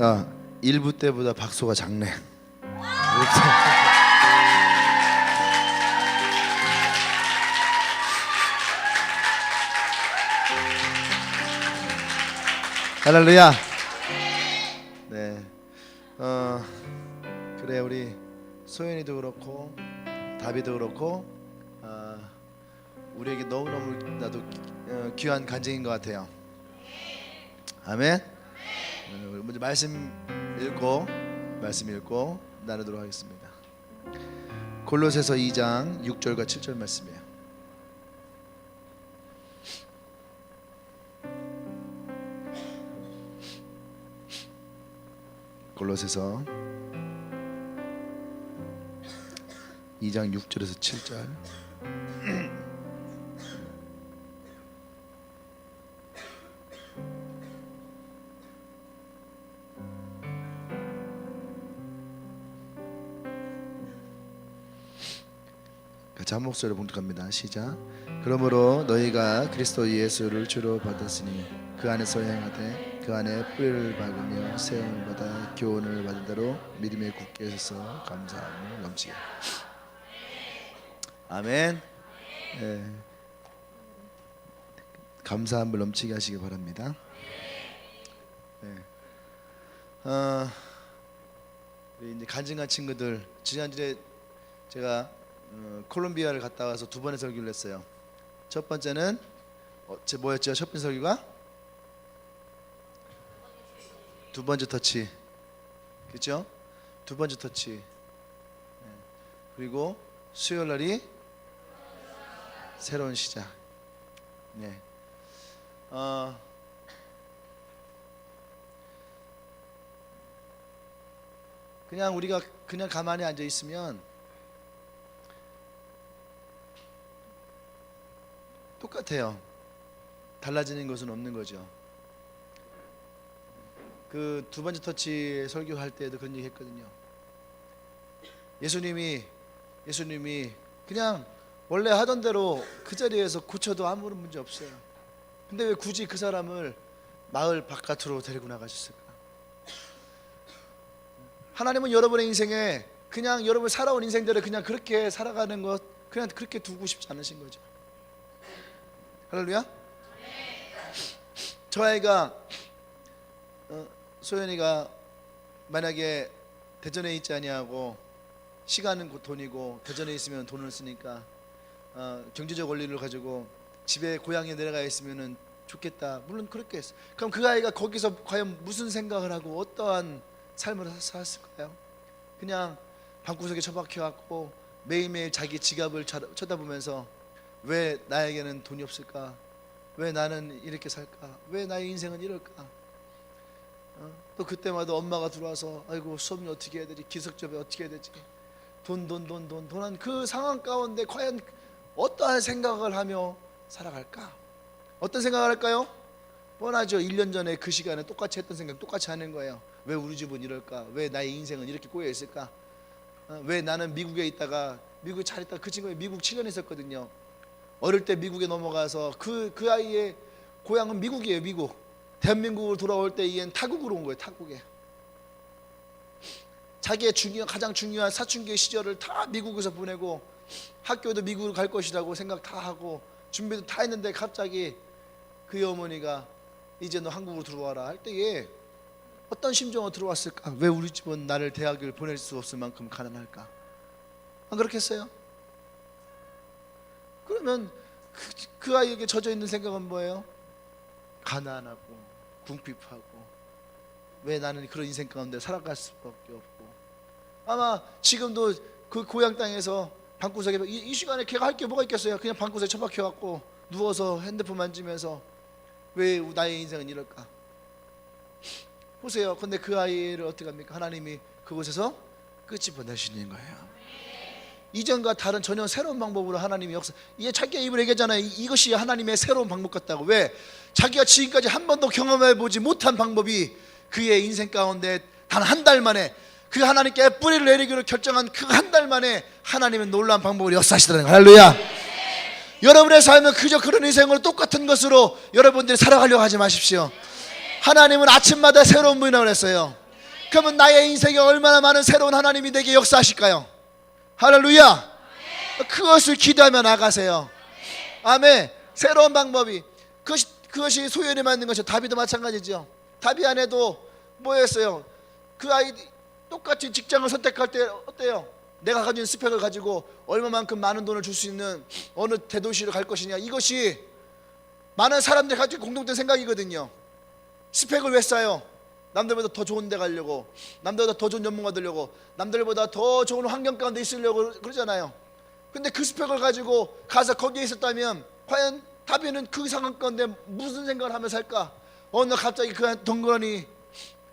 야, 1부 때보다 박수가 작네. 할렐루야. 네. 그래, 우리 소연이도 그렇고 다비도 그렇고 우리에게 너무너무 나도 귀한 간증인 것 같아요. 아멘. 먼저 말씀 읽고 나누도록 하겠습니다. 골로새서 2장 6절과 7절 말씀이에요. 골로새서 2장 6절에서 7절. 같이 한 목소리로 봉독합니다. 시작. 그러므로 너희가 그리스도 예수를 주로 받았으니 그 안에서 행하되 그 안에 뿌리를 박으며 세움을 받아 교훈을 받은 대로 믿음에 굳게 서서 감사함을 넘치게. 아멘. 네. 감사함을 넘치게 하시기 바랍니다. 네. 우리 이제 간증한 친구들, 지난주에 제가 콜롬비아를 갔다 와서 두 번의 설교를 했어요. 첫 번째는 뭐였죠? 첫 번째 설교가 두 번째 터치, 그렇죠? 두 번째 터치. 네. 그리고 수요일 날이 새로운 시작. 네. 그냥 우리가 그냥 가만히 앉아 있으면 똑같아요. 달라지는 것은 없는 거죠. 그 두 번째 터치 설교할 때도 그런 얘기 했거든요. 예수님이 그냥 원래 하던 대로 그 자리에서 고쳐도 아무런 문제 없어요. 근데 왜 굳이 그 사람을 마을 바깥으로 데리고 나가셨을까? 하나님은 여러분의 인생에 그냥 여러분 살아온 인생들을 그냥 그렇게 살아가는 것, 그냥 그렇게 두고 싶지 않으신 거죠. 할렐루야. 저 아이가 소연이가 만약에 대전에 있지 아니하고 시간은 곧 돈이고 대전에 있으면 돈을 쓰니까 경제적 원리를 가지고 집에 고향에 내려가 있으면 좋겠다. 물론 그렇게 했어. 그럼 그 아이가 거기서 과연 무슨 생각을 하고 어떠한 삶을 살았을까요? 그냥 방구석에 처박혀 갖고 매일매일 자기 지갑을 쳐다보면서 왜 나에게는 돈이 없을까? 왜 나는 이렇게 살까? 왜 나의 인생은 이럴까? 또 그때마다 엄마가 들어와서 아이고 수업이 어떻게 해야 되지? 기숙접에 어떻게 해야 되지? 돈한 그 상황 가운데 과연 어떠한 생각을 하며 살아갈까? 어떤 생각을 할까요? 뻔하죠. 1년 전에 그 시간에 똑같이 했던 생각 똑같이 하는 거예요. 왜 우리 집은 이럴까? 왜 나의 인생은 이렇게 꼬여 있을까? 왜 나는 미국에 있다가 미국에 잘 있다가 그 친구가 미국 7년 있었거든요. 어릴 때 미국에 넘어가서 그 아이의 고향은 미국이에요. 미국. 대한민국으로 돌아올 때 얘는 타국으로 온 거예요. 타국에. 자기의 가장 중요한 사춘기 시절을 다 미국에서 보내고 학교도 미국으로 갈 것이라고 생각 다 하고 준비도 다 했는데 갑자기 그의 어머니가 이제 너 한국으로 들어와라 할 때에 어떤 심정으로 들어왔을까? 왜 우리 집은 나를 대학을 보낼 수 없을 만큼 가난할까? 안 그렇겠어요? 그러면 그 아이에게 젖어 있는 생각은 뭐예요? 가난하고 궁핍하고 왜 나는 그런 인생 가운데 살아갈 수밖에 없고 아마 지금도 그 고향 땅에서 방구석에 이 시간에 걔가 할 게 뭐가 있겠어요? 그냥 방구석에 처박혀 갖고 누워서 핸드폰 만지면서 왜 나의 인생은 이럴까? 보세요. 근데 그 아이를 어떻게 합니까? 하나님이 그곳에서 끝이 보내시는 거예요. 이전과 다른 전혀 새로운 방법으로 하나님이 역사. 이게 자기가 입을 얘기했잖아요. 이것이 하나님의 새로운 방법 같다고. 왜? 자기가 지금까지 한 번도 경험해 보지 못한 방법이 그의 인생 가운데 단 한 달 만에 그 하나님께 뿌리를 내리기로 결정한 그 한 달 만에 하나님은 놀라운 방법으로 역사하시더라는 거예요. 할렐루야. 여러분의 삶은 그저 그런 인생으로 똑같은 것으로 여러분들이 살아가려고 하지 마십시오. 하나님은 아침마다 새로운 분이라고 그랬어요. 그러면 나의 인생에 얼마나 많은 새로운 하나님이 내게 역사하실까요? 할렐루야. 그것을 기도하며 나가세요. 아멘. 새로운 방법이 그것이 소연이 맞는 것이죠. 다비도 마찬가지죠. 다비 아내도 뭐였어요? 그 아이 똑같이 직장을 선택할 때 어때요? 내가 가진 스펙을 가지고 얼마만큼 많은 돈을 줄 수 있는 어느 대도시로 갈 것이냐, 이것이 많은 사람들이 가지고 공동된 생각이거든요. 스펙을 왜 쌓아요? 남들보다 더 좋은 데 가려고, 남들보다 더 좋은 전문가 되려고, 남들보다 더 좋은 환경 가운데 있으려고 그러잖아요. 근데 그 스펙을 가지고 가서 거기에 있었다면 과연 다비는 그 상황 가운데 무슨 생각을 하며 살까? 어느 날 갑자기 그 덩그러니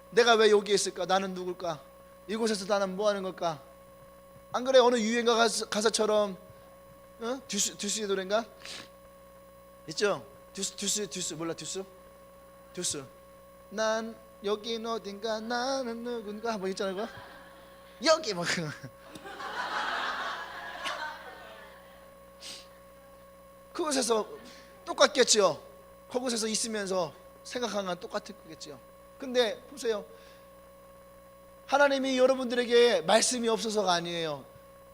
내가 왜 여기에 있을까? 나는 누굴까? 이곳에서 나는 뭐 하는 걸까? 안 그래? 어느 유행가 가사처럼 듀스의 노래인가? 있죠? 듀스 몰라? 듀스 난 여긴 어딘가, 나는 누군가 뭐 있잖아요. 그거? 여기 뭐 그곳에서 똑같겠죠. 그곳에서 있으면서 생각하는 건 똑같을 거겠죠. 근데 보세요, 하나님이 여러분들에게 말씀이 없어서가 아니에요.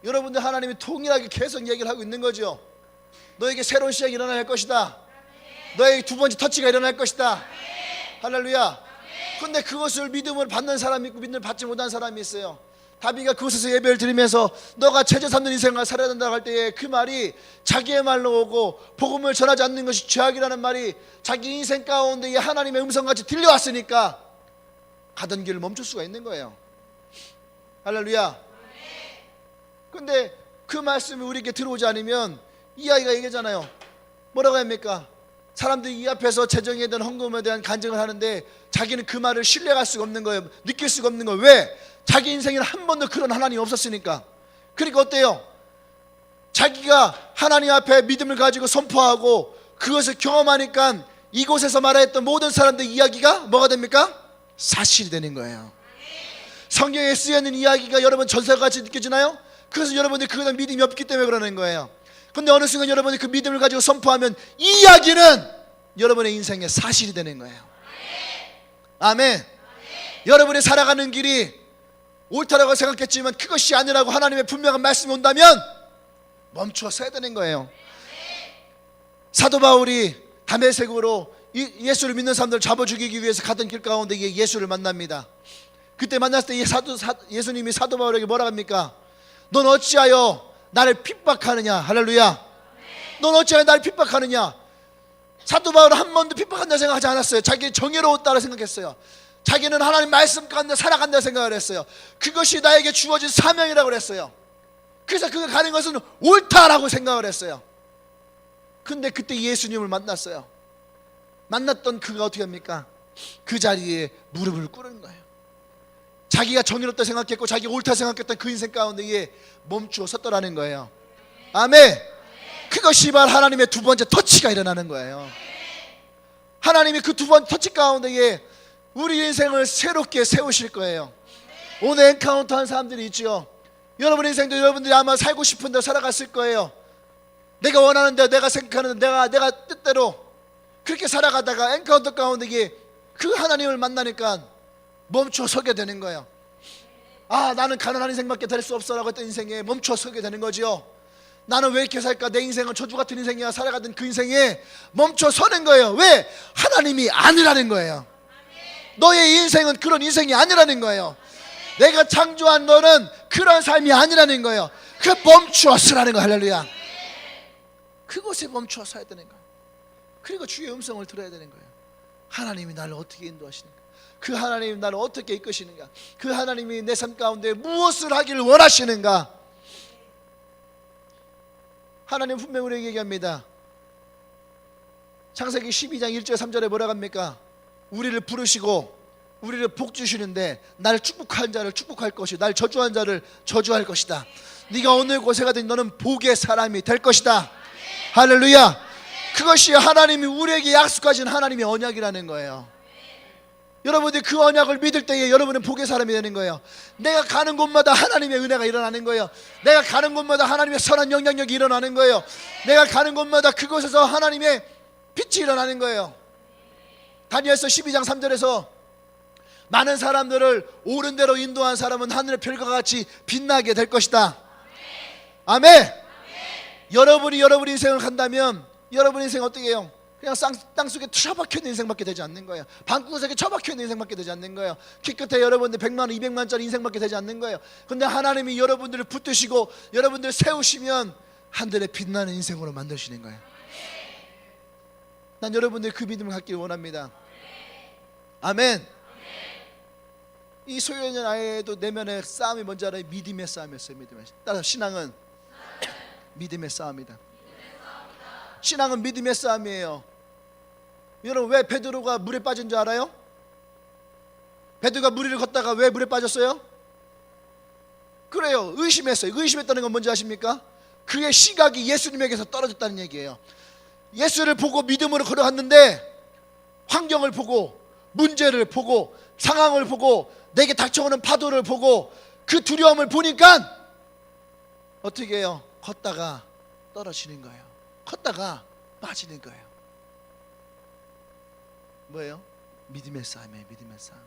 여러분들 하나님이 동일하게 계속 얘기를 하고 있는 거죠. 너에게 새로운 시작이 일어날 것이다. 너에게 두 번째 터치가 일어날 것이다. 할렐루야. 근데 그것을 믿음을 받는 사람이 있고 믿음을 받지 못한 사람이 있어요. 다비가 그곳에서 예배를 드리면서 너가 죄져 삼는 인생을 살아야 된다고 할 때에 그 말이 자기의 말로 오고 복음을 전하지 않는 것이 죄악이라는 말이 자기 인생 가운데 이 하나님의 음성같이 들려왔으니까 가던 길을 멈출 수가 있는 거예요. 할렐루야. 근데 그 말씀이 우리에게 들어오지 않으면 이 아이가 얘기하잖아요. 뭐라고 합니까? 사람들이 이 앞에서 재정에 대한 헌금에 대한 간증을 하는데 자기는 그 말을 신뢰할 수가 없는 거예요. 느낄 수가 없는 거예요. 왜? 자기 인생에는 한 번도 그런 하나님이 없었으니까. 그러니까 어때요? 자기가 하나님 앞에 믿음을 가지고 선포하고 그것을 경험하니까 이곳에서 말했던 모든 사람들 이야기가 뭐가 됩니까? 사실이 되는 거예요. 성경에 쓰여있는 이야기가 여러분 전설같이 느껴지나요? 그래서 여러분들이 그거에 대한 믿음이 없기 때문에 그러는 거예요. 근데 어느 순간 여러분이 그 믿음을 가지고 선포하면 이 이야기는 여러분의 인생의 사실이 되는 거예요. 아멘. 여러분이 살아가는 길이 옳다라고 생각했지만 그것이 아니라고 하나님의 분명한 말씀이 온다면 멈춰 서야 되는 거예요. 사도 바울이 다메섹으로 예수를 믿는 사람들을 잡아 죽이기 위해서 가던 길 가운데 예수를 만납니다. 그때 만났을 때 예수님이 사도 바울에게 뭐라 합니까? 넌 어찌하여 나를 핍박하느냐. 할렐루야. 넌 어찌하여 나를 핍박하느냐. 사도 바울은 한 번도 핍박한다 생각하지 않았어요. 자기 정의로웠다고 생각했어요. 자기는 하나님 말씀 가운데 살아간다 생각을 했어요. 그것이 나에게 주어진 사명이라고 그랬어요. 그래서 그가 가는 것은 옳다라고 생각을 했어요. 근데 그때 예수님을 만났어요. 만났던 그가 어떻게 합니까? 그 자리에 무릎을 꿇은 거예요. 자기가 정의롭다 생각했고 자기가 옳다 생각했던 그 인생 가운데에 멈추어 섰더라는 거예요. 아멘. 그것이 바로 하나님의 두 번째 터치가 일어나는 거예요. 하나님이 그 두 번째 터치 가운데에 우리 인생을 새롭게 세우실 거예요. 오늘 엔카운터 한 사람들이 있죠. 여러분 인생도 여러분들이 아마 살고 싶은 대로 살아갔을 거예요. 내가 원하는 대로, 내가 생각하는 대로, 내가 뜻대로 그렇게 살아가다가 엔카운터 가운데에 그 하나님을 만나니까 멈춰 서게 되는 거예요. 아, 나는 가난한 인생밖에 될 수 없어라고 했던 인생에 멈춰 서게 되는 거죠. 나는 왜 이렇게 살까? 내 인생은 저주 같은 인생이야. 살아가던 그 인생에 멈춰 서는 거예요. 왜? 하나님이 아니라는 거예요. 너의 인생은 그런 인생이 아니라는 거예요. 내가 창조한 너는 그런 삶이 아니라는 거예요. 그 멈추어 서라는 거예요. 할렐루야. 그곳에 멈추어 서야 되는 거예요. 그리고 주의 음성을 들어야 되는 거예요. 하나님이 나를 어떻게 인도하시는가? 그 하나님이 나를 어떻게 이끄시는가? 그 하나님이 내 삶 가운데 무엇을 하기를 원하시는가? 하나님 분명히 우리에게 얘기합니다. 창세기 12장 1절 3절에 뭐라고 합니까? 우리를 부르시고 우리를 복 주시는데 날 축복한 자를 축복할 것이고 날 저주한 자를 저주할 것이다. 네가 어느 곳에 가든 너는 복의 사람이 될 것이다. 할렐루야. 그것이 하나님이 우리에게 약속하신 하나님의 언약이라는 거예요. 여러분들이 그 언약을 믿을 때에 여러분은 복의 사람이 되는 거예요. 내가 가는 곳마다 하나님의 은혜가 일어나는 거예요. 내가 가는 곳마다 하나님의 선한 영향력이 일어나는 거예요. 내가 가는 곳마다 그곳에서 하나님의 빛이 일어나는 거예요. 다니엘서 12장 3절에서 많은 사람들을 옳은 대로 인도한 사람은 하늘의 별과 같이 빛나게 될 것이다. 아멘. 여러분이 여러분 인생을 간다면 여러분 인생 어떻게 해요? 그냥 땅속에 처박혀 있는 인생밖에 되지 않는 거예요. 방구석에 처박혀 있는 인생밖에 되지 않는 거예요. 키 끝에 여러분들 100만 원, 200만짜리 인생밖에 되지 않는 거예요. 근데 하나님이 여러분들을 붙드시고 여러분들을 세우시면 하늘에 빛나는 인생으로 만드시는 거예요. 난 여러분들 그 믿음을 갖기를 원합니다. 아멘. 이 소유년 아이도 내면의 싸움이 뭔지 알아요? 믿음의 싸움이었어요. 믿음의. 따라서 신앙은 믿음의 싸움이다. 신앙은 믿음의 싸움이에요. 여러분, 왜 베드로가 물에 빠진 줄 알아요? 베드로가 물 위를 걷다가 왜 물에 빠졌어요? 그래요, 의심했어요. 의심했다는 건 뭔지 아십니까? 그의 시각이 예수님에게서 떨어졌다는 얘기예요. 예수를 보고 믿음으로 걸어갔는데 환경을 보고 문제를 보고 상황을 보고 내게 닥쳐오는 파도를 보고 그 두려움을 보니까 어떻게 해요? 걷다가 떨어지는 거예요. 걷다가 빠지는 거예요. 뭐예요? 믿음의 싸움이에요. 믿음의 싸움.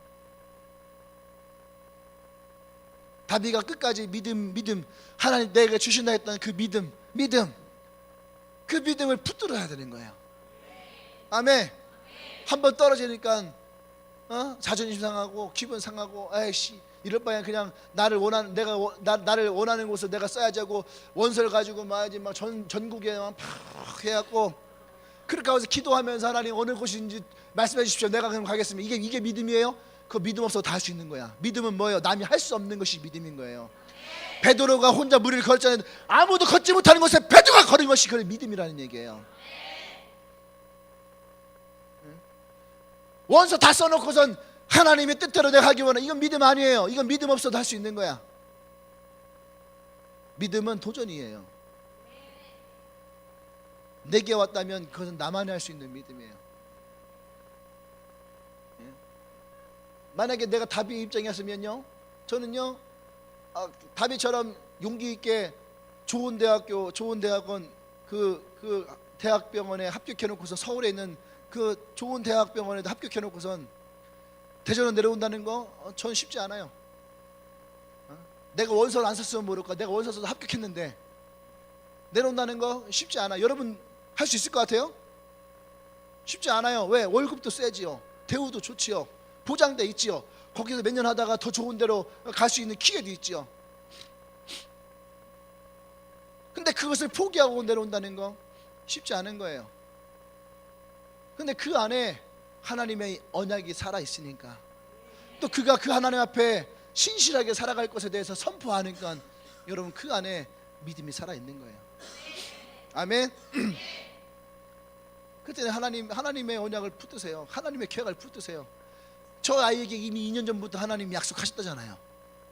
다비가 끝까지 믿음 하나님 내가 주신다 했던 그 믿음 그 믿음을 붙들어야 되는 거예요. 아멘. 한번 떨어지니까 자존심 상하고 기분 상하고 아이씨 이럴 바에 그냥 나를 원하는 곳을 내가 써야지 하고 원서를 가지고 말이지 막 전국에 막 해갖고 그렇게 하면서 기도하면서 하나님 어느 곳인지 말씀해 주십시오. 내가 그럼 가겠습니다. 이게 믿음이에요? 그 믿음 없어도 다 할 수 있는 거야. 믿음은 뭐예요? 남이 할 수 없는 것이 믿음인 거예요. 베드로가 혼자 물 위를 걷잖아요. 아무도 걷지 못하는 곳에 베드로가 걸은 것이 그게 믿음이라는 얘기예요. 원서 다 써놓고선 하나님의 뜻대로 내가 하기 원해. 이건 믿음 아니에요. 이건 믿음 없어도 할 수 있는 거야. 믿음은 도전이에요. 내게 왔다면 그것은 나만이 할 수 있는 믿음이에요. 만약에 내가 다비 입장이었으면요, 저는요 다비처럼 용기 있게 좋은 대학교, 좋은 대학원 그 대학병원에 합격해놓고서 서울에 있는 그 좋은 대학병원에도 합격해놓고선 대전으로 내려온다는 거 전 쉽지 않아요. 내가 원서를 안 썼으면 모를까. 내가 원서 써서 합격했는데 내려온다는 거 쉽지 않아. 여러분 할 수 있을 것 같아요? 쉽지 않아요. 왜? 월급도 세지요, 대우도 좋지요, 보장돼 있지요, 거기서 몇 년 하다가 더 좋은 데로 갈 수 있는 기회도 있지요. 근데 그것을 포기하고 내려온다는 거 쉽지 않은 거예요. 근데 그 안에 하나님의 언약이 살아있으니까, 또 그가 그 하나님 앞에 신실하게 살아갈 것에 대해서 선포하니까 여러분 그 안에 믿음이 살아있는 거예요. 아멘. 그때는 하나님의 언약을 붙드세요. 하나님의 계약을 붙드세요. 저 아이에게 이미 2년 전부터 하나님이 약속하셨다잖아요.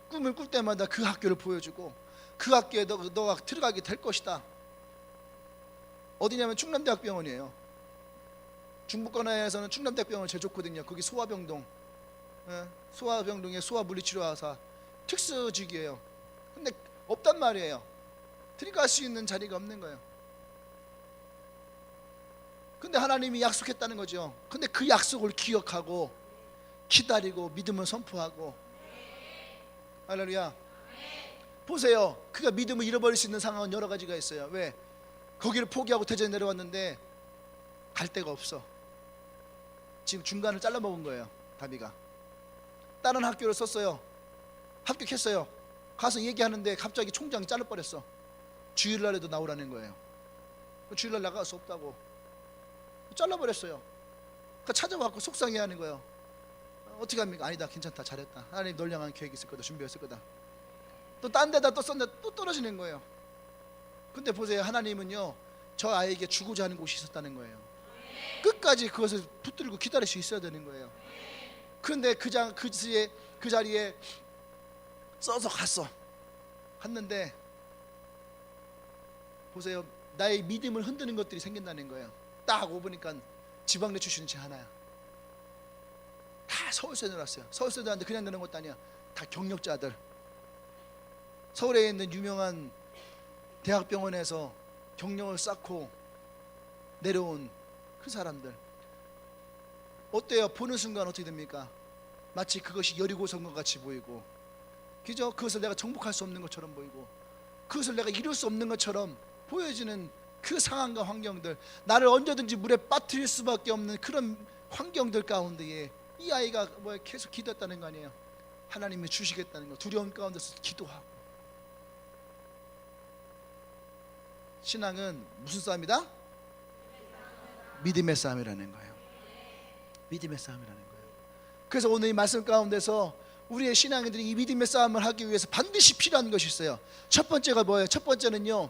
꿈을 꿀 때마다 그 학교를 보여주고 그 학교에 너가 들어가게 될 것이다. 어디냐면 충남대학병원이에요. 중부권에서는 충남대학병원 제일 좋거든요. 거기 소아병동, 소아병동의 소아물리치료사 특수직이에요. 근데 없단 말이에요. 들어갈 수 있는 자리가 없는 거예요. 근데 하나님이 약속했다는 거죠. 근데 그 약속을 기억하고 기다리고 믿음을 선포하고, 할렐루야. 보세요. 그가 믿음을 잃어버릴 수 있는 상황은 여러 가지가 있어요. 왜? 거기를 포기하고 대전에 내려왔는데 갈 데가 없어. 지금 중간을 잘라먹은 거예요. 다비가 다른 학교를 썼어요. 합격했어요. 가서 얘기하는데 갑자기 총장이 잘라버렸어. 주일날에도 나오라는 거예요. 주일날 나갈 수 없다고 잘라버렸어요. 그러니까 찾아와서 속상해하는 거예요. 어떻게 합니까? 아니다, 괜찮다, 잘했다, 하나님 널 향한 계획이 있을 거다, 준비했을 거다. 또 딴 데다 또 썼는데 또 떨어지는 거예요. 근데 보세요, 하나님은요 저 아이에게 주고자 하는 곳이 있었다는 거예요. 끝까지 그것을 붙들고 기다릴 수 있어야 되는 거예요. 그런데 그 자리에 써서 갔는데 보세요, 나의 믿음을 흔드는 것들이 생긴다는 거예요. 딱 오고 보니까 지방내 출신이 제 하나야. 다 서울서에 내려왔어요. 서울서에 내려왔는데 그냥 내려온 것도 아니야. 다 경력자들. 서울에 있는 유명한 대학병원에서 경력을 쌓고 내려온 그 사람들. 어때요? 보는 순간 어떻게 됩니까? 마치 그것이 여리고성과 같이 보이고, 그죠? 그것을 내가 정복할 수 없는 것처럼 보이고, 그것을 내가 이룰 수 없는 것처럼 보여지는 그 상황과 환경들, 나를 언제든지 물에 빠뜨릴 수밖에 없는 그런 환경들 가운데에 이 아이가 계속 기도했다는 거 아니에요? 하나님이 주시겠다는 거, 두려움 가운데서 기도하고. 신앙은 무슨 싸움이다? 믿음의 싸움이라는 거예요. 믿음의 싸움이라는 거예요. 그래서 오늘 이 말씀 가운데서 우리의 신앙인들이 이 믿음의 싸움을 하기 위해서 반드시 필요한 것이 있어요. 첫 번째가 뭐예요? 첫 번째는요,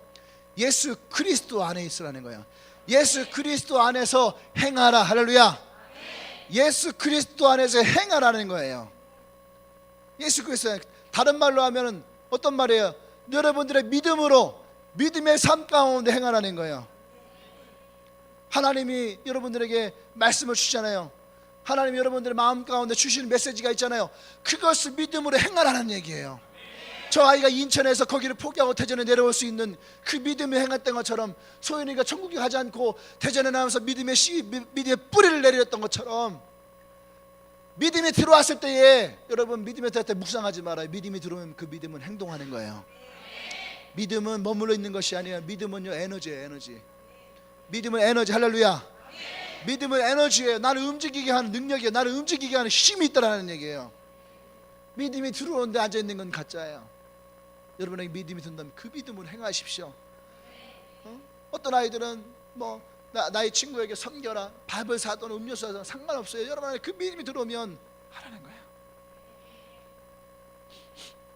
예수 그리스도 안에 있으라는 거예요. 예수 그리스도 안에서 행하라. 할렐루야. 예수 그리스도 안에서 행하라는 거예요. 예수 그리스도. 다른 말로 하면은 어떤 말이에요? 여러분들의 믿음으로, 믿음의 삶 가운데 행하라는 거예요. 하나님이 여러분들에게 말씀을 주시잖아요. 하나님이 여러분들의 마음 가운데 주시는 메시지가 있잖아요. 그것을 믿음으로 행하라는 얘기예요. 저 아이가 인천에서 거기를 포기하고 대전에 내려올 수 있는 그 믿음을 행했던 것처럼, 소연이가 천국에 가지 않고 대전에 나와서 믿음의 뿌리를 내렸던 것처럼, 믿음이 들어왔을 때에, 여러분 믿음에 들어갈 때 묵상하지 말아요. 믿음이 들어오면 그 믿음은 행동하는 거예요. 믿음은 머물러 있는 것이 아니에요. 믿음은요, 에너지예요. 에너지. 믿음은 에너지. 할렐루야. 믿음은 에너지예요. 나를 움직이게 하는 능력이에요. 나를 움직이게 하는 힘이 있다라는 얘기예요. 믿음이 들어오는데 앉아있는 건 가짜예요. 여러분에게 믿음이 든다면 그 믿음을 행하십시오. 어떤 아이들은 나의 친구에게 섬겨라, 밥을 사든 음료수 사든 상관없어요. 여러분에게 그 믿음이 들어오면 하라는 거예요.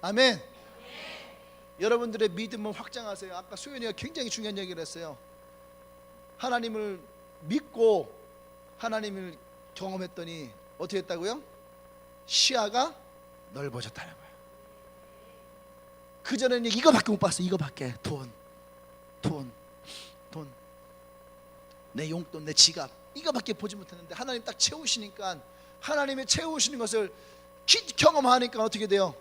아멘. 여러분들의 믿음을 확장하세요. 아까 소연이가 굉장히 중요한 얘기를 했어요. 하나님을 믿고 하나님을 경험했더니 어떻게 했다고요? 시야가 넓어졌다는 거예요. 그전에는 이거밖에 못 봤어요. 이거밖에. 돈, 내 용돈, 내 지갑, 이거밖에 보지 못했는데 하나님 딱 채우시니까, 하나님의 채우시는 것을 경험하니까 어떻게 돼요?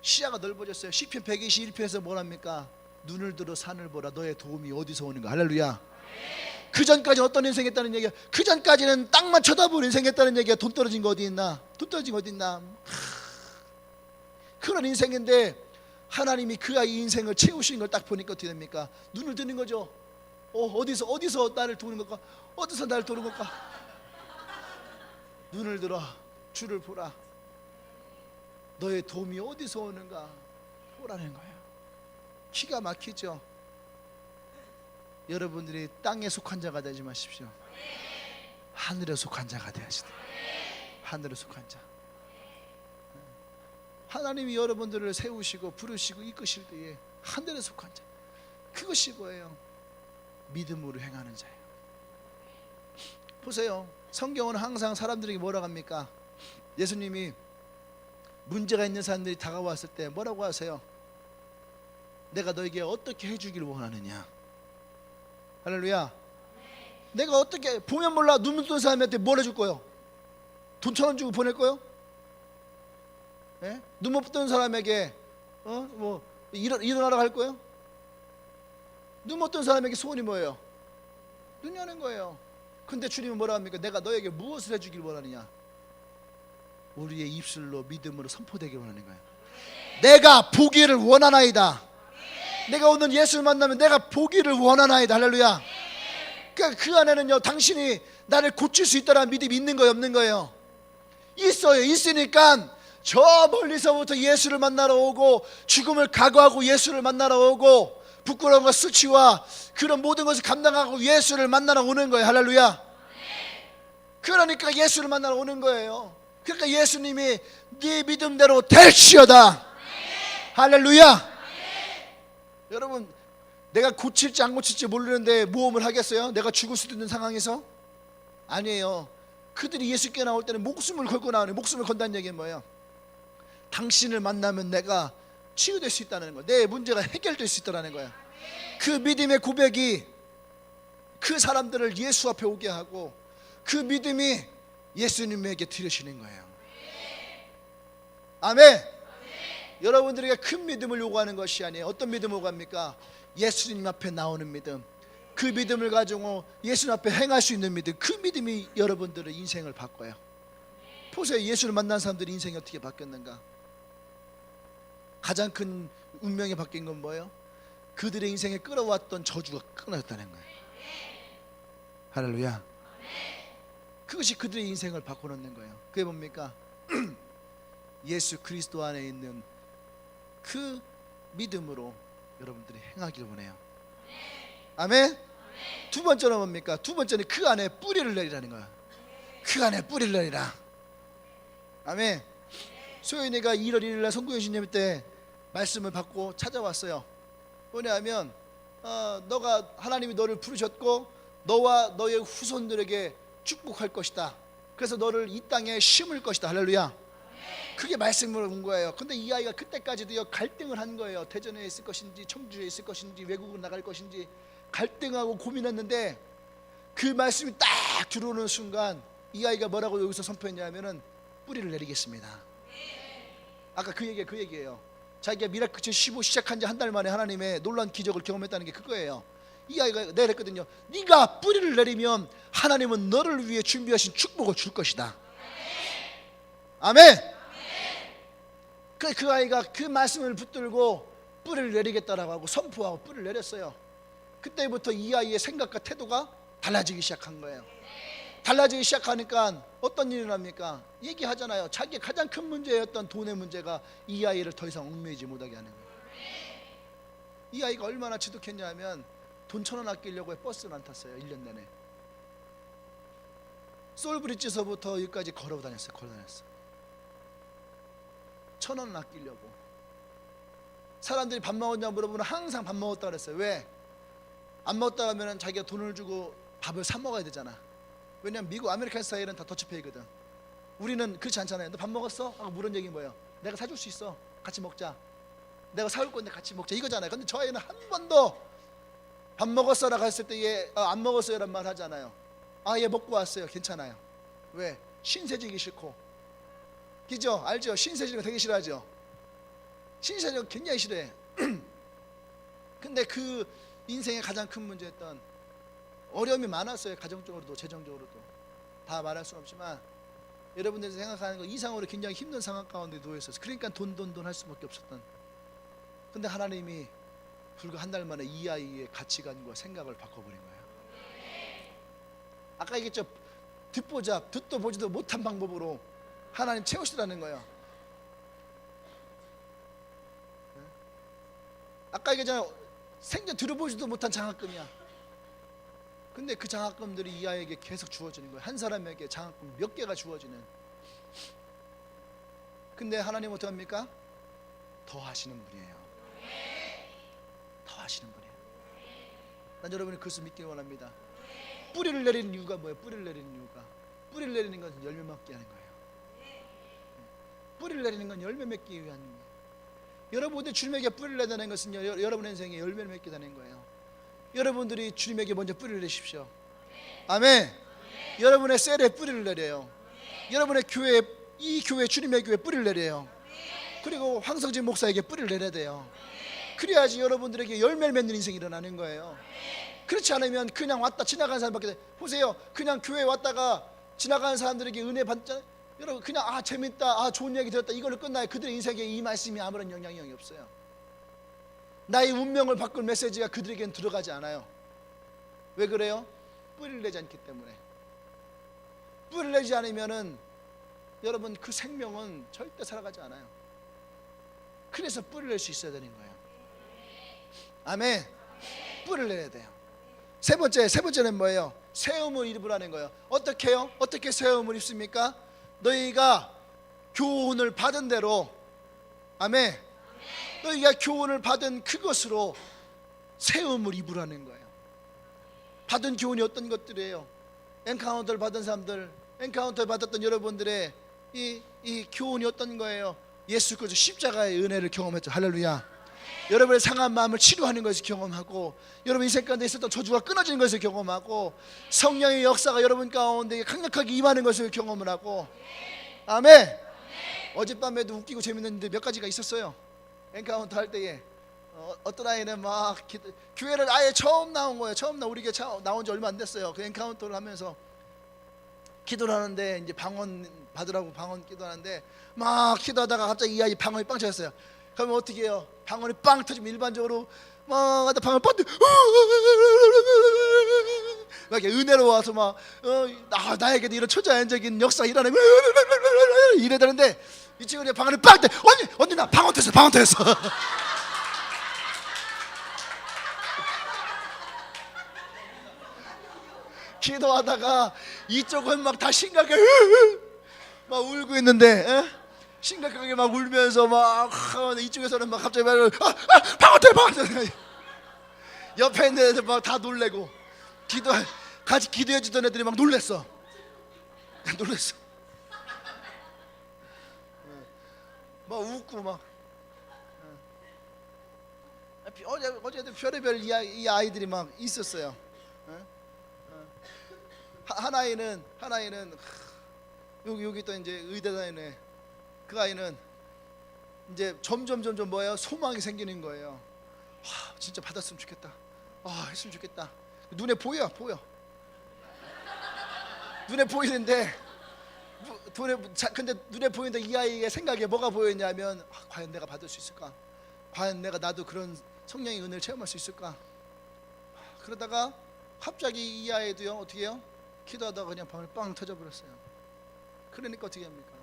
시야가 넓어졌어요. 시편 121편에서 뭐랍니까? 눈을 들어 산을 보라. 너의 도움이 어디서 오는가. 할렐루야. 그 전까지 어떤 인생했다는 얘기야? 그 전까지는 땅만 쳐다보는 인생했다는 얘기야. 돈 떨어진 거 어디 있나? 돈 떨어진 거 어디 있나? 그런 인생인데 하나님이 그 아이 인생을 채우시는 걸 딱 보니까 어떻게 됩니까? 눈을 뜨는 거죠. 어디서 나를 도는 걸까? 어디서 나를 도는 걸까? 눈을 들어 주를 보라. 너의 도움이 어디서 오는가 보라는 거예요. 기가 막히죠. 여러분들이 땅에 속한 자가 되지 마십시오. 하늘에 속한 자가 되어야지. 하늘에 속한 자. 하나님이 여러분들을 세우시고 부르시고 이끄실 때에 하늘에 속한 자, 그것이 뭐예요? 믿음으로 행하는 자예요. 보세요. 성경은 항상 사람들에게 뭐라고 합니까? 예수님이 문제가 있는 사람들이 다가왔을 때 뭐라고 하세요? 내가 너에게 어떻게 해주길 원하느냐. 할렐루야. 내가 어떻게, 보면 몰라 눈물 뜬 사람한테 뭘 해줄 거예요? 돈 1,000원 주고 보낼 거예요? 예? 눈 못 뜨는 사람에게 일어나라고 할 거예요? 눈 못 뜨는 사람에게 소원이 뭐예요? 눈 여는 거예요. 근데 주님은 뭐라 합니까? 내가 너에게 무엇을 해주길 원하느냐? 우리의 입술로 믿음으로 선포되길 원하는 거예요. 내가 보기를 원하나이다. 내가 오늘 예수를 만나면 내가 보기를 원하나이다. 할렐루야. 그러니까 그 안에는요, 당신이 나를 고칠 수 있다는 믿음이 있는 거예요, 없는 거예요? 있어요. 있으니까 저 멀리서부터 예수를 만나러 오고, 죽음을 각오하고 예수를 만나러 오고, 부끄러움과 수치와 그런 모든 것을 감당하고 예수를 만나러 오는 거예요. 할렐루야. 그러니까 예수를 만나러 오는 거예요. 그러니까 예수님이 네 믿음대로 될지어다. 할렐루야. 여러분, 내가 고칠지 안 고칠지 모르는데 모험을 하겠어요? 내가 죽을 수도 있는 상황에서? 아니에요. 그들이 예수께 나올 때는 목숨을 걸고 나오는, 목숨을 건다는 얘기는 뭐예요? 당신을 만나면 내가 치유될 수 있다는 거예요. 내 문제가 해결될 수 있다는 거예요. 그 믿음의 고백이 그 사람들을 예수 앞에 오게 하고, 그 믿음이 예수님에게 드리시는 거예요. 아멘. 여러분들에게 큰 믿음을 요구하는 것이 아니에요. 어떤 믿음을 요구합니까? 예수님 앞에 나오는 믿음, 그 믿음을 가지고 예수님 앞에 행할 수 있는 믿음, 그 믿음이 여러분들의 인생을 바꿔요. 보세요. 예수를 만난 사람들이 인생이 어떻게 바뀌었는가? 가장 큰 운명이 바뀐 건 뭐예요? 그들의 인생에 끌어왔던 저주가 끊어졌다는 거예요. 할렐루야. 그것이 그들의 인생을 바꿔놓는 거예요. 그게 뭡니까? 예수 그리스도 안에 있는 그 믿음으로 여러분들이 행하길 원해요. 아멘. 두 번째는 뭡니까? 두 번째는 그 안에 뿌리를 내리라는 거야. 그 안에 뿌리를 내리라. 아멘. 소연이가 1월 1일 날 성구영신 예배 때 말씀을 받고 찾아왔어요. 뭐냐면 너가 하나님이 너를 부르셨고 너와 너의 후손들에게 축복할 것이다. 그래서 너를 이 땅에 심을 것이다. 할렐루야. 그게 말씀으로 온 거예요. 근데 이 아이가 그때까지도 갈등을 한 거예요. 대전에 있을 것인지 청주에 있을 것인지 외국으로 나갈 것인지 갈등하고 고민했는데 그 말씀이 딱 들어오는 순간 이 아이가 뭐라고 여기서 선포했냐면은 뿌리를 내리겠습니다. 아까 그 얘기예요. 자기가 미라클 15 시작한 지 한 달 만에 하나님의 놀라운 기적을 경험했다는 게 그거예요. 이 아이가 내렸거든요. 네가 뿌리를 내리면 하나님은 너를 위해 준비하신 축복을 줄 것이다. 아멘. 그 아이가 그 말씀을 붙들고 뿌리를 내리겠다라고 하고 선포하고 뿌리를 내렸어요. 그때부터 이 아이의 생각과 태도가 달라지기 시작한 거예요. 달라지기 시작하니까 어떤 일이 납니까? 얘기하잖아요. 자기의 가장 큰 문제였던 돈의 문제가 이 아이를 더 이상 얽매이지 못하게 하는 거예요. 이 아이가 얼마나 지독했냐면 돈 1,000원 아끼려고 버스를 안 탔어요. 1년 내내. 솔브리지서부터 여기까지 걸어 다녔어요. 1,000원 아끼려고. 사람들이 밥 먹었냐 물어보면 항상 밥 먹었다 그랬어요. 왜? 안 먹었다 하면 자기가 돈을 주고 밥을 사 먹어야 되잖아. 왜냐면 미국 아메리칸 스타일은 다 더치페이거든. 우리는 그렇지 않잖아요. 너 밥 먹었어? 하고 물은 얘기 뭐예요? 내가 사줄 수 있어. 같이 먹자. 내가 사올 건데 같이 먹자 이거잖아요. 근데 저 아이는 한 번도 밥 먹었어? 라고 했을 때 얘 안 먹었어요 라는 말 하잖아요. 얘 먹고 왔어요. 괜찮아요. 왜? 신세지기 싫고. 그죠? 알죠? 신세지는 거 되게 싫어하죠? 신세지는 굉장히 싫어해. 근데 그 인생의 가장 큰 문제였던 어려움이 많았어요. 가정적으로도 재정적으로도 다 말할 수는 없지만 여러분들이 생각하는 거 이상으로 굉장히 힘든 상황 가운데 놓여 있었어요. 그러니까 돈 할 수밖에 없었던. 근데 하나님이 불과 한 달 만에 이 아이의 가치관과 생각을 바꿔버린 거예요. 아까 얘기했죠. 듣도 보지도 못한 방법으로 하나님 채우시라는 거예요. 아까 얘기했잖아요. 생전 들어보지도 못한 장학금이야. 근데 그 장학금들이 이 아이에게 계속 주어지는 거예요. 한 사람에게 장학금 몇 개가 주어지는. 근데 하나님은 어떻게 합니까? 더 하시는 분이에요. 더 하시는 분이에요. 난 여러분이 그것을 믿기 원합니다. 뿌리를 내리는 이유가 뭐예요? 뿌리를 내리는 이유가 뿌리를 내리는 것은 열매 맺게 하는 거예요. 뿌리를 내리는 건 열매 맺기 위한 거예요. 여러분들이 주님에게 뿌리를 내다는 것은 여러분의 인생에 열매를 맺게 되는 거예요. 여러분들이 주님에게 먼저 뿌리를 내십시오. 아멘. 여러분의 셀에 뿌리를 내려요. 여러분의 교회, 이 교회 주님의 교회 뿌리를 내려요. 그리고 황성진 목사에게 뿌리를 내려야 돼요. 그래야지 여러분들에게 열매를 맺는 인생이 일어나는 거예요. 그렇지 않으면 그냥 왔다 지나가는 사람밖에 돼. 보세요. 그냥 교회 왔다가 지나가는 사람들에게 은혜 받잖아요. 여러분 그냥 재밌다, 좋은 얘기 들었다 이걸로 끝나요. 그들의 인생에 이 말씀이 아무런 영향이 없어요. 나의 운명을 바꿀 메시지가 그들에게는 들어가지 않아요. 왜 그래요? 뿌리를 내지 않기 때문에. 뿌리를 내지 않으면은 여러분 그 생명은 절대 살아가지 않아요. 그래서 뿌리를 낼 수 있어야 되는 거예요. 아멘. 뿌리를 내야 돼요. 세 번째는 뭐예요? 세움을 입으라는 거예요. 어떻게 해요? 어떻게 세움을 입습니까? 너희가 교훈을 받은 대로. 아멘. 너희가 교훈을 받은 그것으로 세움을 입으라는 거예요. 받은 교훈이 어떤 것들이에요? 엔카운터를 받은 사람들, 엔카운터를 받았던 여러분들의 이 교훈이 어떤 거예요? 예수 그리스도 십자가의 은혜를 경험했죠. 할렐루야. 여러분의 상한 마음을 치료하는 것을 경험하고, 여러분 인생 가운데 있었던 저주가 끊어지는 것을 경험하고, 성령의 역사가 여러분 가운데 강력하게 임하는 것을 경험을 하고. 아멘. 어젯밤에도 웃기고 재밌는 일들 몇 가지가 있었어요. 엔카운터 할 때에 어떤 아이는 막 교회를 아예 처음 나온 거예요. 우리 교회 나온 지 얼마 안 됐어요. 그 엔카운터를 하면서 기도를 하는데, 이제 방언 받으라고 방언 기도하는데, 막 기도하다가 갑자기 이 아이 방언이 빵 터졌어요. 그러면 어떻게 해요? 방언이 빵 터지면 일반적으로 막 방언 빵 막 이렇게 은혜로 와서 막 나에게도 이런 초자연적인 역사 일어나는 이래야 되는데, 이 친구가 방언이 빵 때, 언니 나 방언 터졌어. 기도하다가 이쪽은 막 다 심각하게 막 울고 있는데, 심각하게 막 울면서 막 이쪽에서는 막 갑자기 방언 터져. 옆에 있는 애들 막 다 놀래고, 같이 기도해 주던 애들이 막 놀랬어. 막 웃고 막. 어제도 별의별 이 아이들이 막 있었어요. 한 아이는 여기 또 이제 의대 다니네. 그 아이는 이제 점점 뭐예요? 소망이 생기는 거예요. 진짜 받았으면 좋겠다. 했으면 좋겠다. 눈에 보여. 눈에 보이는데, 근데 눈에 보이는데 이 아이의 생각에 뭐가 보였냐면, 과연 내가 받을 수 있을까? 과연 나도 그런 성령의 은혜를 체험할 수 있을까? 그러다가 갑자기 이 아이도요, 어떻게 해요? 기도하다가 그냥 방을 빵 터져버렸어요. 그러니까 어떻게 합니까?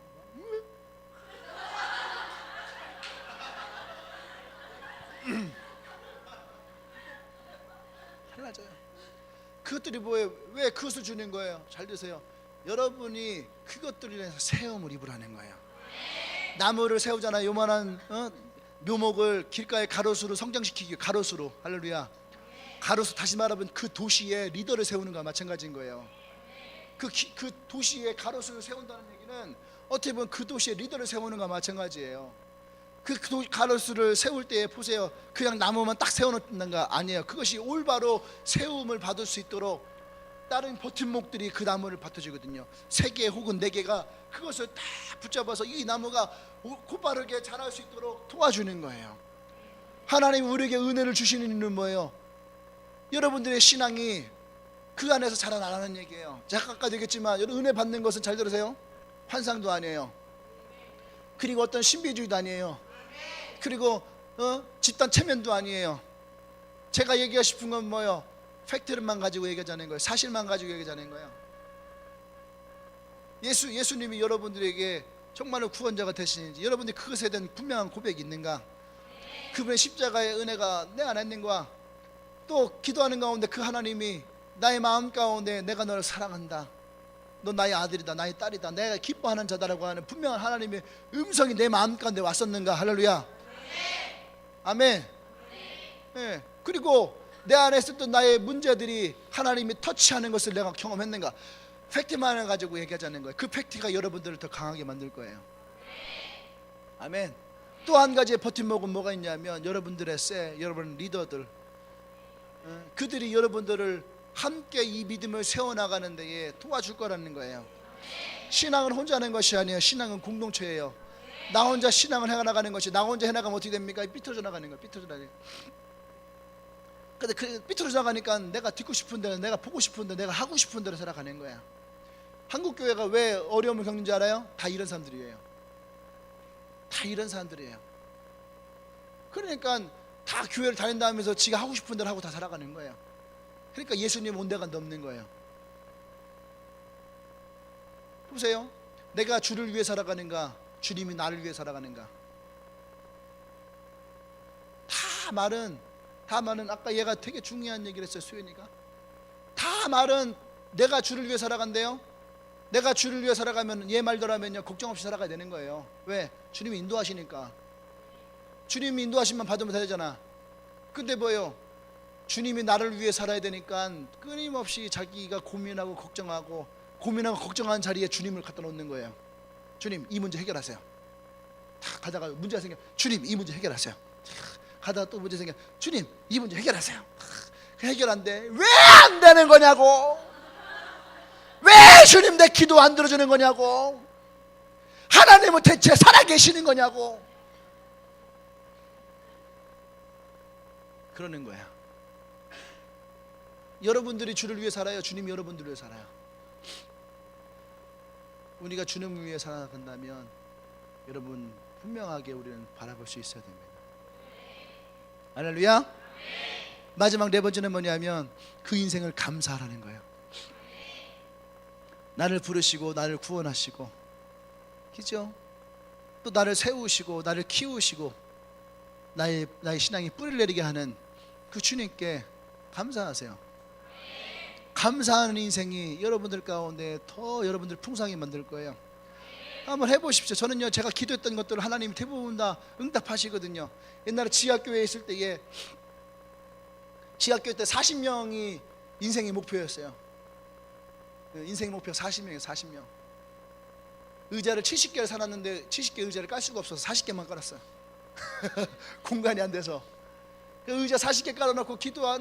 달라져요. 그것들이 뭐예요? 왜 그것을 주는 거예요? 잘 드세요. 여러분이 그것들로 인해서 세움을 입으라는 거예요. 나무를 세우잖아요. 요만한 묘목을 길가에 가로수로 성장시키기, 가로수로. 할렐루야. 가로수, 다시 말하면 그 도시에 리더를 세우는 거와 마찬가지인 거예요. 그 도시에 가로수를 세운다는 얘기는 어떻게 보면 그 도시에 리더를 세우는 거와 마찬가지예요. 가로수를 세울 때 보세요. 그냥 나무만 딱 세워놓는 거 아니에요. 그것이 올바로 세움을 받을 수 있도록 다른 버팀목들이 그 나무를 받쳐주거든요. 3개 혹은 4개가 그것을 다 붙잡아서 이 나무가 곧바르게 자랄 수 있도록 도와주는 거예요. 하나님 우리에게 은혜를 주시는 이유는 뭐예요? 여러분들의 신앙이 그 안에서 자라나라는 얘기예요. 제가 아까도 얘기했지만, 여러분 은혜 받는 것은, 잘 들으세요, 환상도 아니에요. 그리고 어떤 신비주의도 아니에요. 그리고 집단 체면도 아니에요. 제가 얘기하고 싶은 건 뭐예요? 팩트만 가지고 얘기하자는 거예요. 사실만 가지고 얘기하자는 거예요. 예수님이 여러분들에게 정말로 구원자가 되시는지, 여러분들이 그것에 대한 분명한 고백이 있는가? 그분의 십자가의 은혜가 내 안에 있는가? 또 기도하는 가운데 그 하나님이 나의 마음 가운데 내가 너를 사랑한다, 너 나의 아들이다, 나의 딸이다, 내가 기뻐하는 자다라고 하는 분명한 하나님의 음성이 내 마음 가운데 왔었는가? 할렐루야. 아멘. 네. 그리고 내 안에 있었던 나의 문제들이 하나님이 터치하는 것을 내가 경험했는가? 팩트만을 가지고 얘기하자는 거예요. 그 팩트가 여러분들을 더 강하게 만들 거예요. 아멘. 또 한 가지의 버팀목은 뭐가 있냐면, 여러분들의 여러분 리더들, 그들이 여러분들을 함께 이 믿음을 세워나가는 데에 도와줄 거라는 거예요. 신앙은 혼자 하는 것이 아니에요. 신앙은 공동체예요. 나 혼자 신앙을 해나가는 것이, 나 혼자 해나가면 어떻게 됩니까? 삐뚤어져 나가는 거예요. 근데 삐뚤어져 나가니까 내가 듣고 싶은 대로, 내가 보고 싶은 대로, 내가 하고 싶은 대로 살아가는 거야. 한국 교회가 왜 어려움을 겪는지 알아요? 다 이런 사람들이에요. 그러니까 다 교회를 다닌다면서 지가 하고 싶은 대로 하고 다 살아가는 거예요. 그러니까 예수님 온 데가 넘는 거예요. 보세요. 내가 주를 위해 살아가는가, 주님이 나를 위해 살아가는가? 다 말은 아까 얘가 되게 중요한 얘기를 했어요. 수연이가 다 말은 내가 주를 위해 살아간대요. 내가 주를 위해 살아가면, 얘 말대로라면요, 걱정 없이 살아가야 되는 거예요. 왜? 주님이 인도하시니까. 주님이 인도하시면 받으면 되잖아. 근데 뭐예요? 주님이 나를 위해 살아야 되니까 끊임없이 자기가 고민하고 걱정하는 자리에 주님을 갖다 놓는 거예요. 주님, 이 문제 해결하세요. 다 가다가 문제가 생겨, 주님 이 문제 해결하세요. 하다가 또 문제 생겨. 주님, 이 문제 해결하세요. 해결 안 돼. 왜 안 되는 거냐고. 왜 주님 내 기도 안 들어주는 거냐고. 하나님은 대체 살아계시는 거냐고. 그러는 거야. 여러분들이 주를 위해 살아요? 주님이 여러분들을 위해 살아요? 우리가 주님을 위해 살아간다면 여러분 분명하게 우리는 바라볼 수 있어야 됩니다. 할렐루야. 마지막 네 번째는 뭐냐면 그 인생을 감사하라는 거예요. 나를 부르시고 나를 구원하시고, 그죠? 또 나를 세우시고 나를 키우시고 나의 신앙이 뿌리를 내리게 하는 그 주님께 감사하세요. 감사하는 인생이 여러분들 가운데 더 여러분들 풍성하게 만들 거예요. 한번 해보십시오. 저는요, 제가 기도했던 것들을 하나님이 대부분 다 응답하시거든요. 옛날에 지하교회에 있을 때에, 지하교회 때 40명이 인생의 목표였어요. 인생의 목표 40명이에요. 40명. 의자를 70개를 사놨는데 70개 의자를 깔 수가 없어서 40개만 깔았어요. 공간이 안 돼서. 그 의자 40개 깔아놓고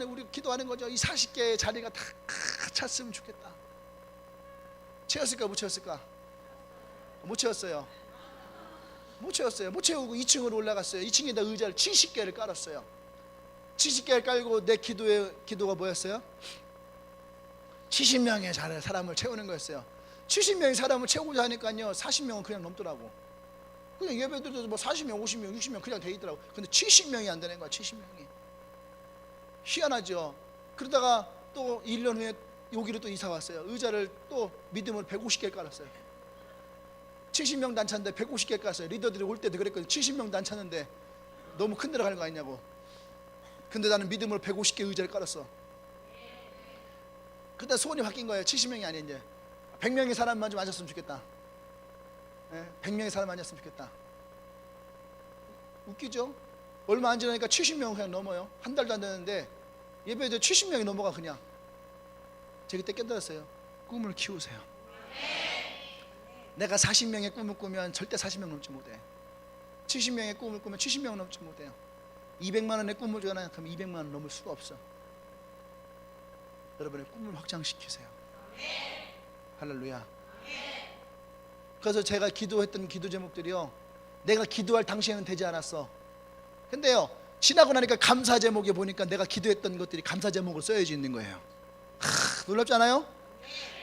우리 기도하는 거죠. 이 40개의 자리가 다 찼으면 좋겠다. 채웠을까 못 채웠을까? 못 채웠어요. 못 채우고 2층으로 올라갔어요. 2층에다 의자를 70개를 깔았어요. 70개를 깔고 내 기도가 뭐였어요? 70명의 사람을 채우는 거였어요. 70명의 사람을 채우고자 하니까요, 40명은 그냥 넘더라고. 그냥 예배드려도 뭐 40명, 50명, 60명 그냥 돼 있더라고. 근데 70명이 안 되는 거야. 70명이. 희한하죠. 그러다가 또 1년 후에 여기로 또 이사 왔어요. 의자를 또 믿음으로 150개 깔았어요. 70명 단차인데 150개 깔았어요. 리더들이 올 때도 그랬거든요. 70명도 안 찼는데 너무 큰 데로 가는 거 아니냐고. 근데 나는 믿음으로 150개 의자를 깔았어. 그때 소원이 바뀐 거예요. 70명이 아니, 이제 100명의 사람만 좀 앉았으면 좋겠다. 100명의 사람 앉았으면 좋겠다. 웃기죠? 얼마 안 지나니까 70명 그냥 넘어요. 한 달도 안 되는데 예배에 70명이 넘어가. 그냥 제가 그때 깨달았어요. 꿈을 키우세요. 내가 40명의 꿈을 꾸면 절대 40명 넘지 못해. 70명의 꿈을 꾸면 70명 넘지 못해요. 200만 원의 꿈을 주잖아요. 그럼 200만 원 넘을 수가 없어. 여러분의 꿈을 확장시키세요. 할렐루야. 그래서 제가 기도했던 기도 제목들이요, 내가 기도할 당시에는 되지 않았어. 근데요, 지나고 나니까 감사 제목에 보니까 내가 기도했던 것들이 감사 제목으로 써져 있는 거예요. 놀랍지 않아요?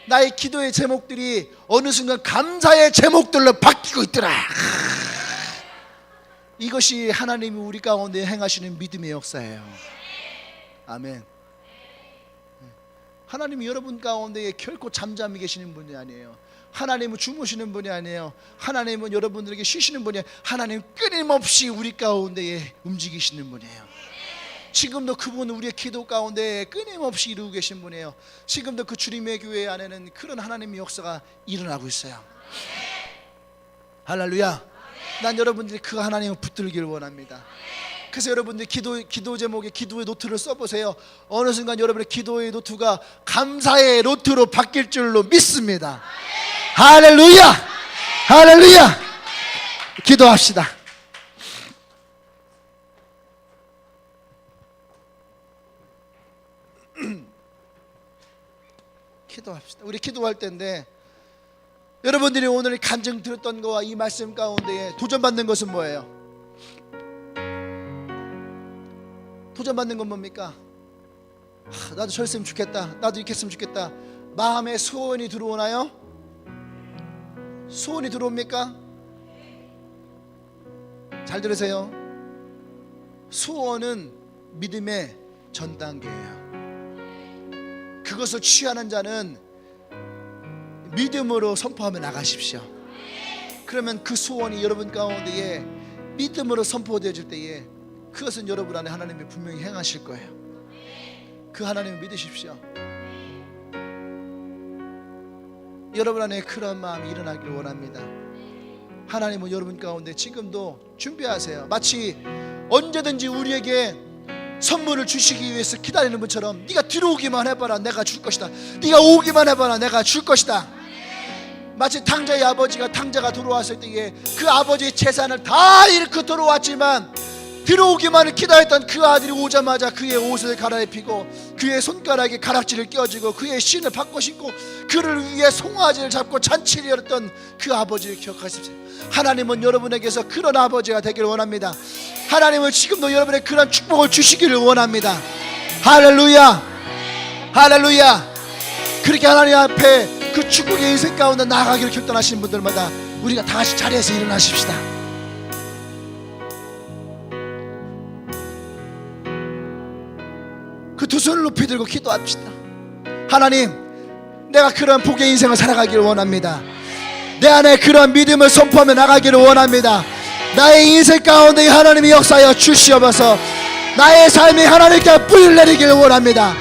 나의 기도의 제목들이 어느 순간 감사의 제목들로 바뀌고 있더라. 이것이 하나님이 우리 가운데 행하시는 믿음의 역사예요. 아멘. 하나님이 여러분 가운데 결코 잠잠히 계시는 분이 아니에요. 하나님은 주무시는 분이 아니에요. 하나님은 여러분들에게 쉬시는 분이 아니에요. 하나님은 끊임없이 우리 가운데에 움직이시는 분이에요. 지금도 그분은 우리의 기도 가운데 끊임없이 이루고 계신 분이에요. 지금도 그 주님의 교회 안에는 그런 하나님의 역사가 일어나고 있어요. 할렐루야. 난 여러분들이 그 하나님을 붙들기를 원합니다. 그래서 여러분들이 기도 제목에 기도의 노트를 써보세요. 어느 순간 여러분의 기도의 노트가 감사의 노트로 바뀔 줄로 믿습니다. 할렐루야. 할렐루야. 기도합시다. 기도합시다. 우리 기도할 때인데, 여러분들이 오늘 간증 들었던 거와 이 말씀 가운데에 도전받는 것은 뭐예요? 도전받는 건 뭡니까? 나도 저 했으면 좋겠다, 나도 이렇게 했으면 좋겠다. 마음에 소원이 들어오나요? 소원이 들어옵니까? 잘 들으세요. 소원은 믿음의 전 단계예요. 그것을 취하는 자는 믿음으로 선포하며 나가십시오. 그러면 그 소원이 여러분 가운데에 믿음으로 선포되어질 때에 그것은 여러분 안에 하나님이 분명히 행하실 거예요. 그 하나님을 믿으십시오. 여러분 안에 그런 마음이 일어나기를 원합니다. 하나님은 여러분 가운데 지금도 준비하세요. 마치 언제든지 우리에게 선물을 주시기 위해서 기다리는 분처럼, 네가 들어오기만 해봐라, 내가 줄 것이다. 네가 오기만 해봐라, 내가 줄 것이다. 마치 탕자의 아버지가 탕자가 들어왔을 때에 그 아버지의 재산을 다 잃고 들어왔지만 들어오기만을 기다렸던 그 아들이 오자마자 그의 옷을 갈아입히고 그의 손가락에 가락지를 껴주고 그의 신을 바꿔 신고 그를 위해 송아지를 잡고 잔치를 열었던 그 아버지를 기억하십시오. 하나님은 여러분에게서 그런 아버지가 되기를 원합니다. 하나님은 지금도 여러분의 그런 축복을 주시기를 원합니다. 할렐루야, 할렐루야. 그렇게 하나님 앞에 그 축복의 인생 가운데 나아가기를 결단하시는 분들마다 우리가 다 같이 자리에서 일어나십시다. 그 두 손을 높이 들고 기도합시다. 하나님, 내가 그런 복의 인생을 살아가기를 원합니다. 내 안에 그런 믿음을 선포하며 나가기를 원합니다. 나의 인생 가운데 하나님이 역사하여 주시옵소서. 나의 삶이 하나님께 뿌리를 내리기를 원합니다.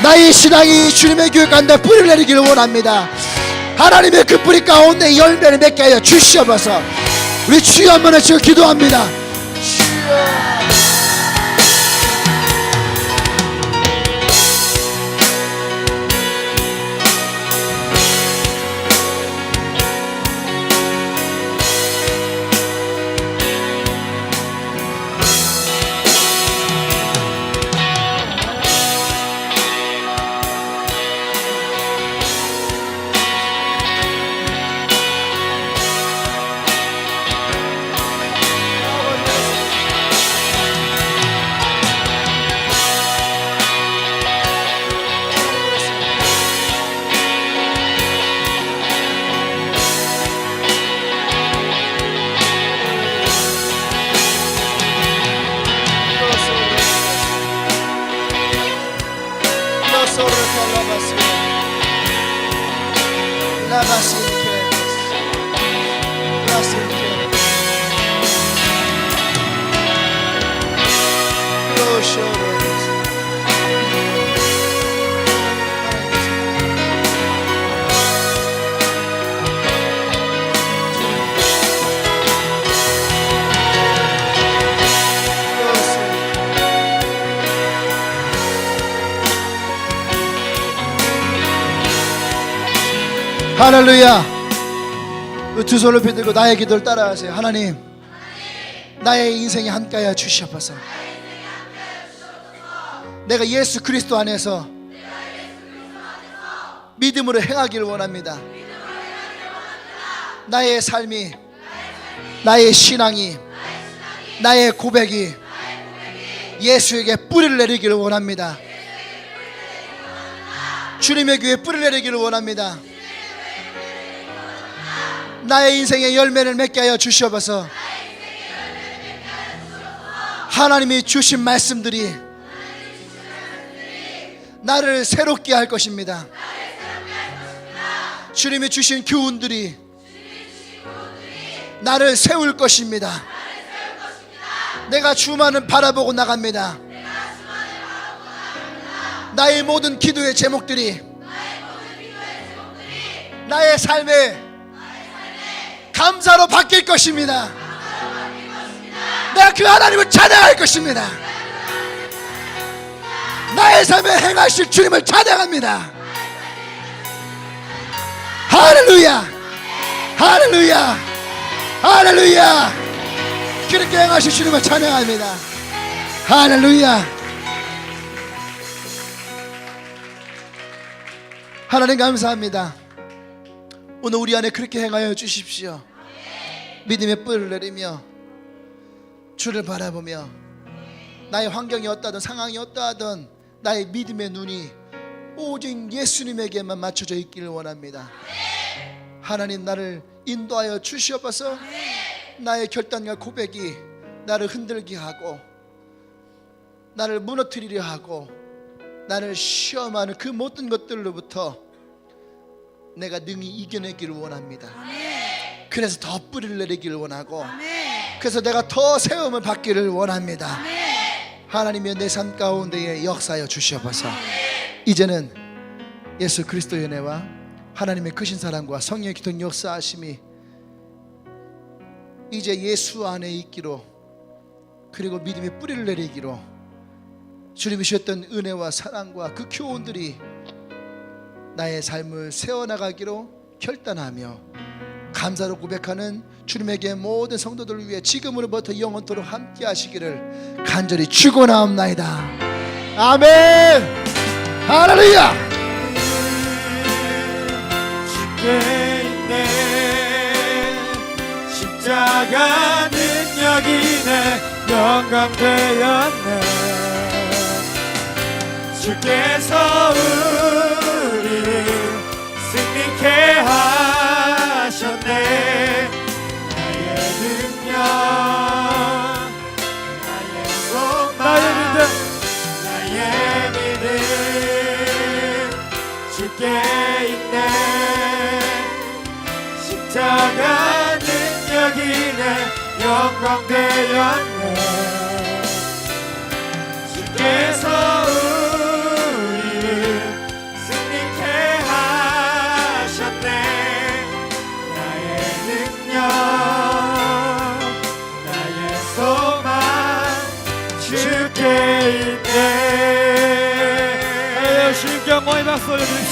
나의 신앙이 주님의 교회 가운데 뿌리를 내리기를 원합니다. 하나님의 그 뿌리 가운데 열매를 맺게 하여 주시옵소서. 우리 주여 한번 외치고 기도합니다. 주여. 할렐루야. 두 손을 펴들고 나의 기도를 따라하세요. 하나님, 나의 인생에 함께하여 주시옵소서. 내가 예수 그리스도 안에서 믿음으로 행하기를 원합니다. 나의 삶이, 나의 신앙이, 나의 고백이 예수에게 뿌리를 내리기를 원합니다. 주님의 교회에 뿌리를 내리기를 원합니다. 나의 인생의 열매를 맺게 하여 주시옵소서. 하나님이 주신 말씀들이 나를 새롭게 할 것입니다. 주님이 주신 교훈들이 나를 세울 것입니다. 내가 주만을 바라보고 나갑니다. 나의 모든 기도의 제목들이 나의 삶에 감사로 바뀔 것입니다. 내가 그 하나님을 찬양할 것입니다. 나의 삶에 행하실 주님을 찬양합니다. 할렐루야, 할렐루야, 할렐루야. 그렇게 행하실 주님을 찬양합니다. 할렐루야. 하나님 감사합니다. 오늘 우리 안에 그렇게 행하여 주십시오. 믿음의 뿔을 내리며 주를 바라보며 나의 환경이 어떠하든 상황이 어떠하든 나의 믿음의 눈이 오직 예수님에게만 맞춰져 있기를 원합니다. 하나님, 나를 인도하여 주시옵소서. 나의 결단과 고백이 나를 흔들게 하고 나를 무너뜨리려 하고 나를 시험하는 그 모든 것들로부터 내가 능히 이겨내기를 원합니다. 그래서 더 뿌리를 내리기를 원하고 그래서 내가 더 세움을 받기를 원합니다. 하나님의 내 삶 가운데에 역사하여 주시옵소서. 이제는 예수 그리스도의 은혜와 하나님의 크신 사랑과 성령의 기동 역사하심이 이제 예수 안에 있기로, 그리고 믿음의 뿌리를 내리기로, 주님이 주셨던 은혜와 사랑과 그 교훈들이 나의 삶을 세워나가기로 결단하며 감사로 고백하는 주님에게 모든 성도들을 위해 지금으로부터 영원토록 함께 하시기를 간절히 축원하옵나이다. 아멘. 할렐루야. 주께 있네 십자가 능력이 내 영광 되었네. 주께서 우리를 승리케 하셨네. 나의 능력 나의 소망 나의 믿음 주께 있네. 십자가 능력이 내 영광 되었네. 주께서 우리를 승리케 하셨네. 나의 능력 나의 소망 주께 있네. 주님께 영광의 박수 올려드립시다.